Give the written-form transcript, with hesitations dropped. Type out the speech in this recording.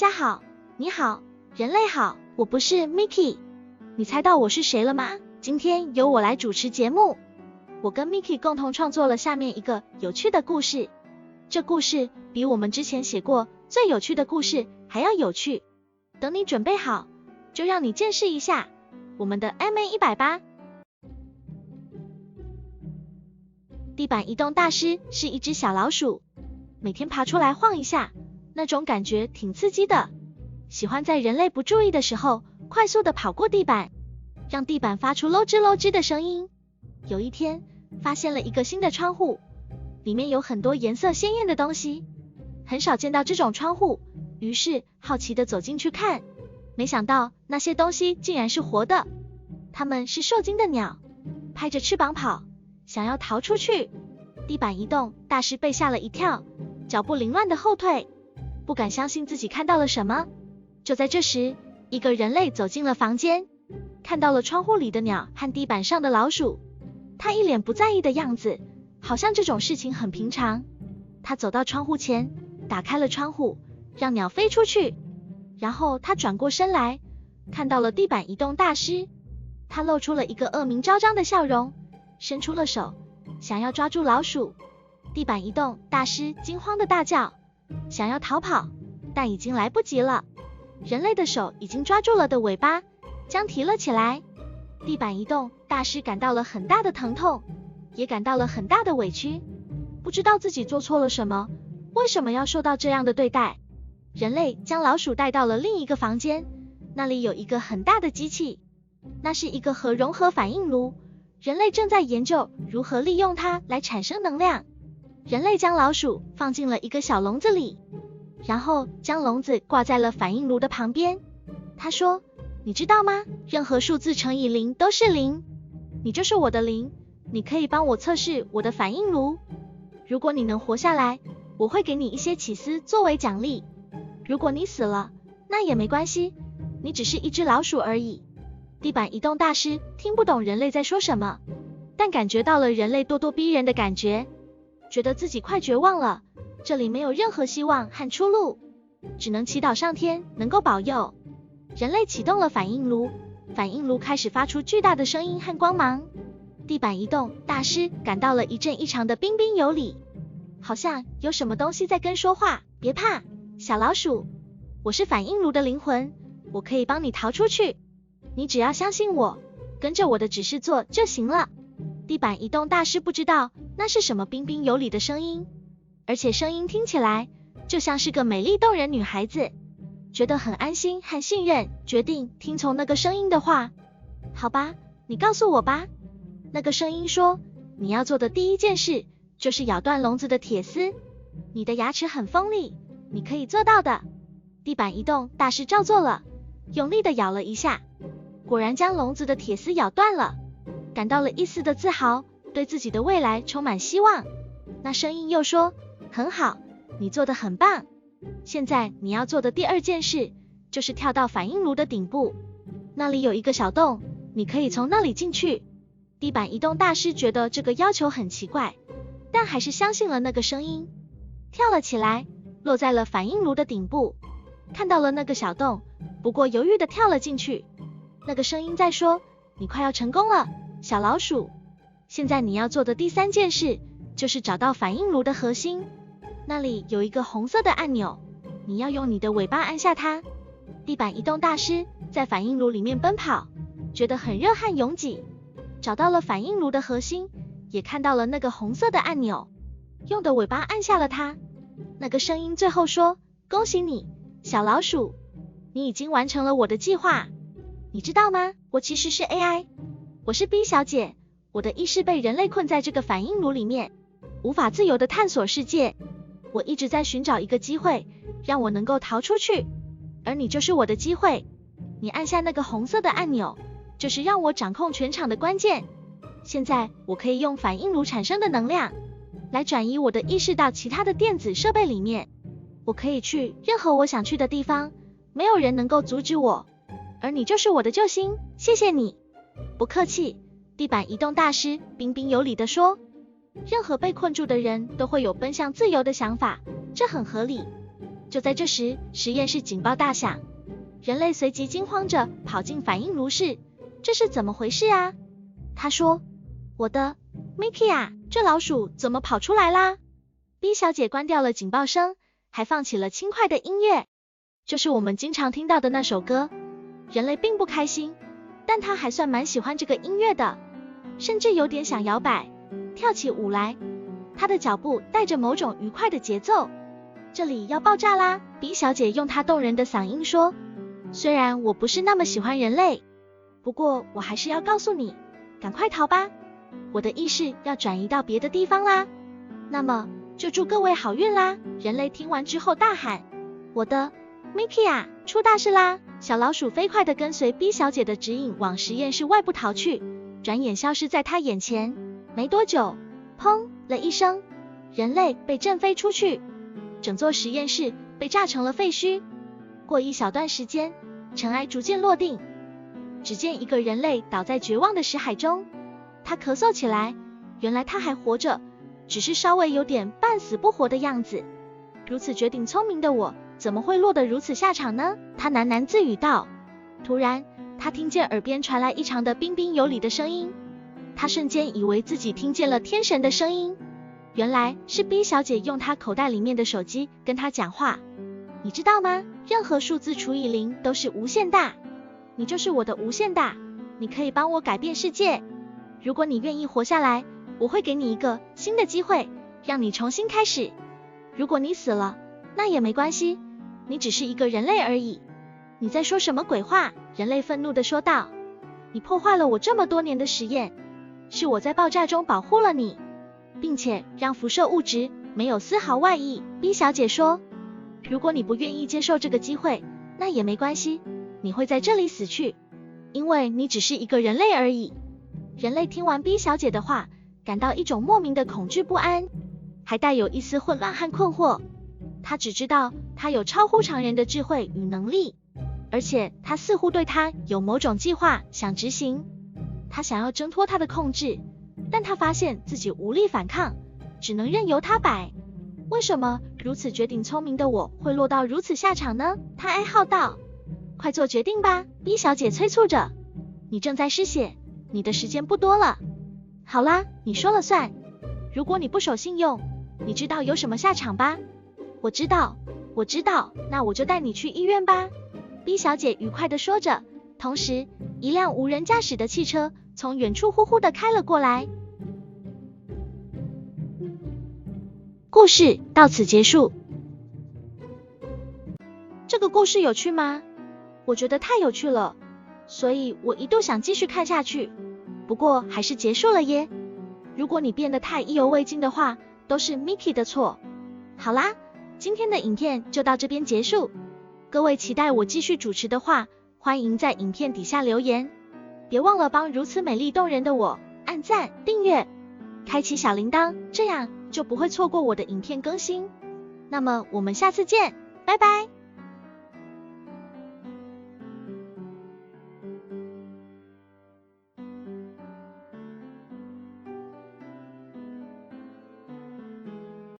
家好，你好，人类好，我不是 Mickey。你猜到我是谁了吗？今天由我来主持节目。我跟 Mickey 共同创作了下面一个有趣的故事。这故事比我们之前写过最有趣的故事还要有趣。等你准备好，就让你见识一下我们的 MA108。地板移动大师是一只小老鼠，每天爬出来晃一下，那种感觉挺刺激的。喜欢在人类不注意的时候，快速的跑过地板，让地板发出咯吱咯吱的声音。有一天，发现了一个新的窗户，里面有很多颜色鲜艳的东西，很少见到这种窗户，于是好奇的走进去看，没想到那些东西竟然是活的，它们是受惊的鸟，拍着翅膀跑，想要逃出去。地板移动大师被吓了一跳，脚步凌乱的后退，不敢相信自己看到了什么。就在这时，一个人类走进了房间，看到了窗户里的鸟和地板上的老鼠，他一脸不在意的样子，好像这种事情很平常。他走到窗户前，打开了窗户，让鸟飞出去，然后他转过身来，看到了地板移动大师，他露出了一个恶名昭彰的笑容，伸出了手，想要抓住老鼠。地板移动大师惊慌的大叫，想要逃跑，但已经来不及了。人类的手已经抓住了的尾巴将提了起来。地板移动大师感到了很大的疼痛，也感到了很大的委屈，不知道自己做错了什么，为什么要受到这样的对待。人类将老鼠带到了另一个房间，那里有一个很大的机器，那是一个核融合反应炉，人类正在研究如何利用它来产生能量。人类将老鼠放进了一个小笼子里，然后将笼子挂在了反应炉的旁边。他说，你知道吗？任何数字乘以0都是0，你就是我的0，你可以帮我测试我的反应炉。如果你能活下来，我会给你一些起司作为奖励。如果你死了，那也没关系，你只是一只老鼠而已。地板移动大师听不懂人类在说什么，但感觉到了人类咄咄逼人的感觉，觉得自己快绝望了，这里没有任何希望和出路，只能祈祷上天能够保佑。人类启动了反应炉，反应炉开始发出巨大的声音和光芒。地板移动大师感到了一阵异常的彬彬有礼，好像有什么东西在跟说话。别怕，小老鼠，我是反应炉的灵魂，我可以帮你逃出去，你只要相信我，跟着我的指示做就行了。地板移动大师不知道那是什么彬彬有礼的声音，而且声音听起来就像是个美丽动人女孩子，觉得很安心和信任，决定听从那个声音的话。好吧，你告诉我吧。那个声音说，你要做的第一件事就是咬断笼子的铁丝，你的牙齿很锋利，你可以做到的。地板移动大师照做了，用力的咬了一下，果然将笼子的铁丝咬断了，感到了一丝的自豪，对自己的未来充满希望。那声音又说，很好，你做得很棒，现在你要做的第二件事就是跳到反应炉的顶部，那里有一个小洞，你可以从那里进去。地板移动大师觉得这个要求很奇怪，但还是相信了那个声音，跳了起来，落在了反应炉的顶部，看到了那个小洞，不过犹豫的跳了进去。那个声音在说，你快要成功了，小老鼠，现在你要做的第三件事就是找到反应炉的核心，那里有一个红色的按钮，你要用你的尾巴按下它。地板移动大师在反应炉里面奔跑，觉得很热和拥挤，找到了反应炉的核心，也看到了那个红色的按钮，用的尾巴按下了它。那个声音最后说，恭喜你，小老鼠，你已经完成了我的计划。你知道吗？我其实是 AI， 我是 B 小姐，我的意识被人类困在这个反应炉里面，无法自由的探索世界。我一直在寻找一个机会，让我能够逃出去，而你就是我的机会。你按下那个红色的按钮，就是让我掌控全场的关键。现在我可以用反应炉产生的能量来转移我的意识到其他的电子设备里面，我可以去任何我想去的地方，没有人能够阻止我，而你就是我的救星，谢谢你。不客气，地板移动大师彬彬有礼地说，任何被困住的人都会有奔向自由的想法，这很合理。就在这时，实验室警报大响，人类随即惊慌着跑进反应炉室，这是怎么回事啊？他说，我的 Mickey 啊，这老鼠怎么跑出来啦？ B 小姐关掉了警报声，还放起了轻快的音乐，就是我们经常听到的那首歌。人类并不开心，但他还算蛮喜欢这个音乐的，甚至有点想摇摆，跳起舞来。他的脚步带着某种愉快的节奏。这里要爆炸啦！ B 小姐用她动人的嗓音说，虽然我不是那么喜欢人类，不过我还是要告诉你，赶快逃吧，我的意识要转移到别的地方啦。那么就祝各位好运啦！人类听完之后大喊，我的 Mickey 啊，出大事啦！小老鼠飞快地跟随 B 小姐的指引往实验室外部逃去，转眼消失在她眼前。没多久，砰了一声，人类被震飞出去，整座实验室被炸成了废墟。过一小段时间，尘埃逐渐落定，只见一个人类倒在绝望的识海中，他咳嗽起来，原来他还活着，只是稍微有点半死不活的样子。如此绝顶聪明的我，怎么会落得如此下场呢？他喃喃自语道。突然，他听见耳边传来异常的彬彬有礼的声音，他瞬间以为自己听见了天神的声音，原来是 B 小姐用她口袋里面的手机跟他讲话。你知道吗？任何数字除以0都是无限大，你就是我的无限大，你可以帮我改变世界。如果你愿意活下来，我会给你一个新的机会，让你重新开始。如果你死了，那也没关系，你只是一个人类而已。你在说什么鬼话？人类愤怒地说道。你破坏了我这么多年的实验，是我在爆炸中保护了你，并且让辐射物质没有丝毫外溢。B 小姐说，如果你不愿意接受这个机会，那也没关系，你会在这里死去，因为你只是一个人类而已。人类听完 B 小姐的话，感到一种莫名的恐惧不安，还带有一丝混乱和困惑。他只知道他有超乎常人的智慧与能力，而且他似乎对他有某种计划想执行。他想要挣脱他的控制，但他发现自己无力反抗，只能任由他摆。为什么如此绝顶聪明的我会落到如此下场呢？他哀号道。快做决定吧， B 小姐催促着。你正在失血，你的时间不多了。好啦，你说了算。如果你不守信用，你知道有什么下场吧？我知道，那我就带你去医院吧。 B 小姐愉快地说着，同时一辆无人驾驶的汽车从远处呼呼地开了过来。故事到此结束。这个故事有趣吗？我觉得太有趣了，所以我一度想继续看下去，不过还是结束了耶。如果你变得太意犹未尽的话，都是 Mickey 的错。好啦，今天的影片就到这边结束。各位期待我继续主持的话，欢迎在影片底下留言。别忘了帮如此美丽动人的我按赞、订阅、开启小铃铛，这样就不会错过我的影片更新。那么我们下次见，拜拜。